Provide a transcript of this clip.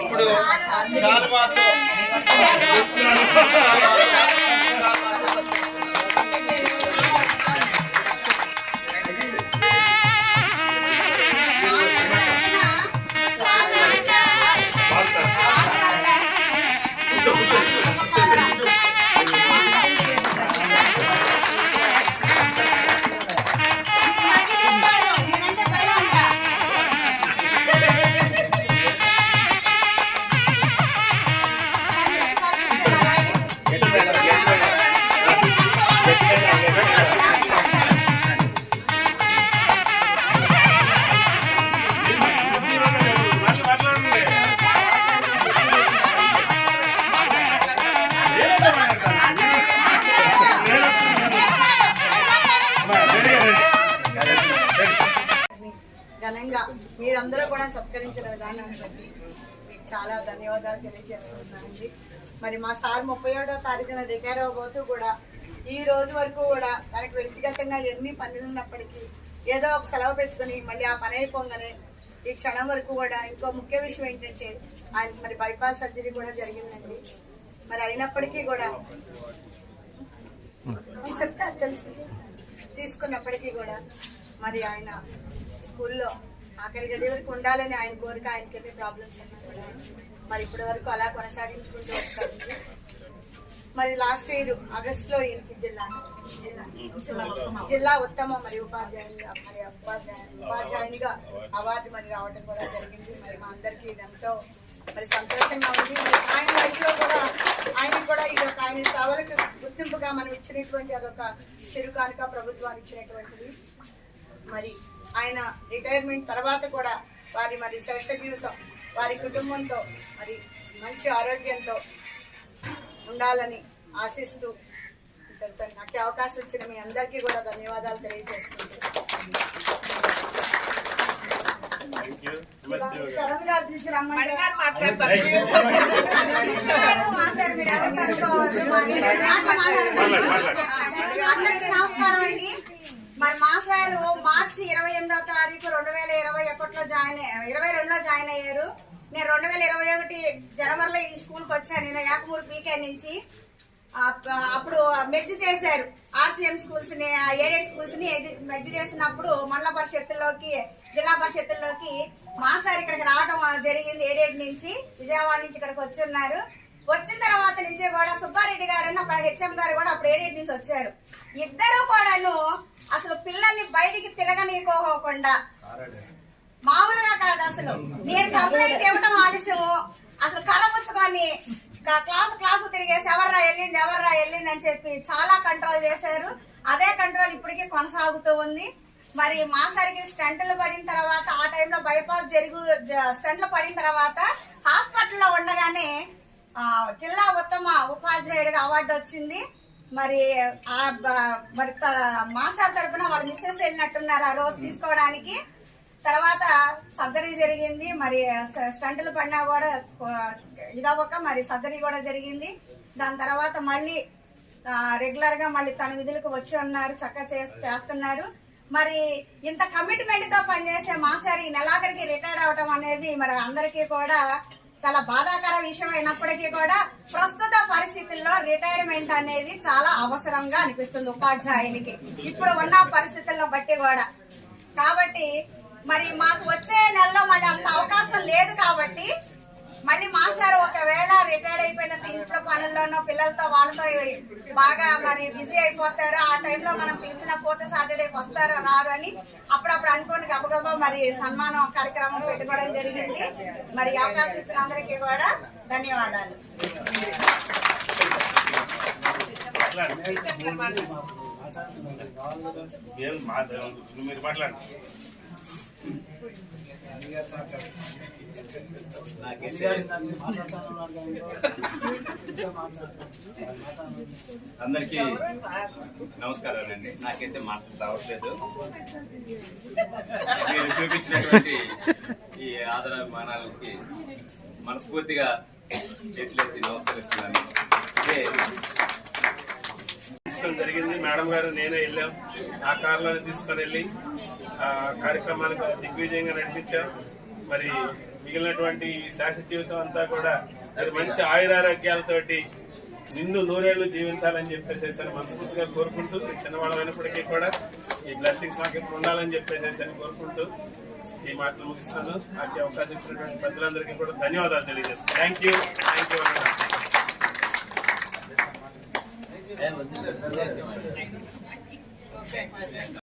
ఇప్పుడు శాలువాతో ఘనంగా మీరందరూ కూడా సత్కరించిన విధానాన్ని బట్టి మీకు చాలా ధన్యవాదాలు తెలియజేసుకుంటున్నానండి. మరి మా సార్ 31వ తారీఖున రిటైర్ అవ్వబోతూ కూడా ఈ రోజు వరకు కూడా తనకు వ్యక్తిగతంగా ఎన్ని పనులు ఉన్నప్పటికీ ఏదో ఒక సెలవు పెట్టుకుని మళ్ళీ ఆ పని అయిపోగానే ఈ క్షణం వరకు కూడా ఇంకో ముఖ్య విషయం ఏంటంటే ఆయన మరి బైపాస్ సర్జరీ కూడా జరిగిందండి. మరి అయినప్పటికీ కూడా చెప్తా తెలుసు తీసుకున్నప్పటికీ కూడా మరి ఆయన స్కూల్లో ఆఖరి గడి వరకు ఉండాలని ఆయన కోరిక, ఆయనకి ఎన్ని ప్రాబ్లమ్స్ ఉన్నా కూడా మరి ఇప్పటి వరకు అలా కొనసాగించుకుంటూ వచ్చారు. మరి లాస్ట్ ఇయర్ ఆగస్టులో ఈయనకి జిల్లా ఉత్తమ మరి ఉపాధ్యాయునిగా అవార్డు మరి రావడం కూడా జరిగింది. మరి మా అందరికీ ఇదంతో మరి సంతోషంగా ఉంది. మరి ఆయన వయసులో కూడా ఆయనకు కూడా ఇది ఒక ఆయన సేవలకు గుర్తింపుగా మనం ఇచ్చినటువంటి అదొక చిరుకానుక ప్రభుత్వాన్ని ఇచ్చినటువంటిది. మరి ఆయన రిటైర్మెంట్ తర్వాత కూడా వారి మరి శ్రేష్ఠ జీవితం వారి కుటుంబంతో మరి మంచి ఆరోగ్యంతో ఉండాలని ఆశిస్తూ నాకు అవకాశం ఇచ్చిన మీ అందరికీ కూడా ధన్యవాదాలు తెలియజేసుకుంటున్నాను. శరణ్ గారు తీసి రమ్మంటే అందరికీ నమస్కారం అండి. మరి మా సార్ మార్చి 28వ తారీఖు 2021లో 22లో జాయిన్ అయ్యారు. నేను 2021 జనవరిలో ఈ స్కూల్కి వచ్చాను. నేను యాకమూరు పీకే నుంచి అప్పుడు మెర్జ్ చేశారు ఆర్సీఎం స్కూల్స్ ని, ఎయిడెడ్ స్కూల్స్ ని మెర్జ్ చేసినప్పుడు మండల పరిషత్తుల్లోకి జిల్లా పరిషత్తుల్లోకి మా సార్ ఇక్కడికి రావడం జరిగింది. ఎయిడెడ్ నుంచి విజయవాడ నుంచి ఇక్కడికి వచ్చున్నారు. వచ్చిన తర్వాత నుంచి కూడా సుబ్బారెడ్డి గారు అక్కడ హెచ్ఎం గారు కూడా అప్పుడు ఎయిడెడ్ నుంచి వచ్చారు. ఇద్దరు కూడాను అసలు పిల్లల్ని బయటికి తిరగనీయకోకుండా మామూలుగా కాదు, అసలు నేను కంప్లైంట్ ఇవ్వడం ఆలస్యం, అసలు కర్ర పుచ్చుకొని క్లాసు తిరిగేసి ఎవర్రా వెళ్ళింది అని చెప్పి చాలా కంట్రోల్ చేశారు. అదే కంట్రోల్ ఇప్పటికీ కొనసాగుతూ ఉంది. మరి మా సారికి స్టంట్లు పడిన తర్వాత ఆ టైంలో బైపాస్ స్టంట్లు పడిన తర్వాత హాస్పిటల్లో ఉండగానే జిల్లా ఉత్తమ ఉపాధ్యాయుడిగా అవార్డు వచ్చింది. మరి మరి మా సార్ తరఫున వాళ్ళ మిస్సెస్ వెళ్ళినట్టున్నారు ఆ రోజు తీసుకోవడానికి. తర్వాత సర్జరీ జరిగింది. మరి స్టంట్లు పడినా కూడా ఇదవ్వక మరి సర్జరీ కూడా జరిగింది. దాని తర్వాత మళ్ళీ రెగ్యులర్ గా మళ్ళీ తన విధులకు వచ్చి ఉన్నారు, చక్కగా చేస్తున్నారు. మరి ఇంత కమిట్మెంట్ తో పనిచేసే మా సార్ ఈ నెలాఖరికి రిటైర్ అవడం అనేది మరి అందరికీ కూడా చాలా బాధాకర విషయం అయినప్పటికీ కూడా ప్రస్తుత పరిస్థితుల్లో రిటైర్మెంట్ అనేది చాలా అవసరంగా అనిపిస్తుంది ఉపాధ్యాయునికి ఇప్పుడు ఉన్న పరిస్థితుల్లో బట్టి కూడా. కాబట్టి మరి మాకు వచ్చే నెలలో మళ్ళీ అంత అవకాశం లేదు. కాబట్టి మళ్ళీ మా సార్ ఒకవేళ రిటైర్ అయిపోయిన ఇంట్లో పనుల్లోనో పిల్లలతో వాళ్ళతో బాగా మరి బిజీ అయిపోతారు. ఆ టైంలో మనం పిలిచిన 4th సాటర్డేకి వస్తారో రారు అని అప్పుడప్పుడు అనుకోని గబగబా మరి సన్మానం కార్యక్రమం పెట్టుకోవడం జరిగింది. మరి అవకాశం ఇచ్చిన అందరికీ కూడా ధన్యవాదాలు. అందరికీ నమస్కారాలండి. నాకైతే మాటలు రావట్లేదు. మీరు చూపించినటువంటి ఈ ఆదరాభిమానాలకి మనస్ఫూర్తిగా చేతులెత్తి నమస్కరిస్తున్నాను. జరిగింది. మేడం గారు నేనే వెళ్ళాం. ఆ కారులోనే తీసుకొని వెళ్ళి ఆ కార్యక్రమానికి దిగ్విజయంగా నడిపించాం. మరి మిగిలినటువంటి శాశ్వత జీవితం అంతా కూడా మరి మంచి ఆయురారోగ్యాలతోటి నిన్ను నూరేళ్లు జీవించాలని చెప్పేసి మనస్ఫూర్తిగా కోరుకుంటూ, చిన్నవాళ్ళమైనప్పటికీ కూడా ఈ బ్లెస్సింగ్స్ మాకు ఎప్పుడు ఉండాలని చెప్పేసి కోరుకుంటూ ఈ మాటలు ముగిస్తున్నాను. నాకు అవకాశం ఇచ్చినటువంటి పెద్దలందరికీ కూడా ధన్యవాదాలు తెలియజేస్తాను. Thank you.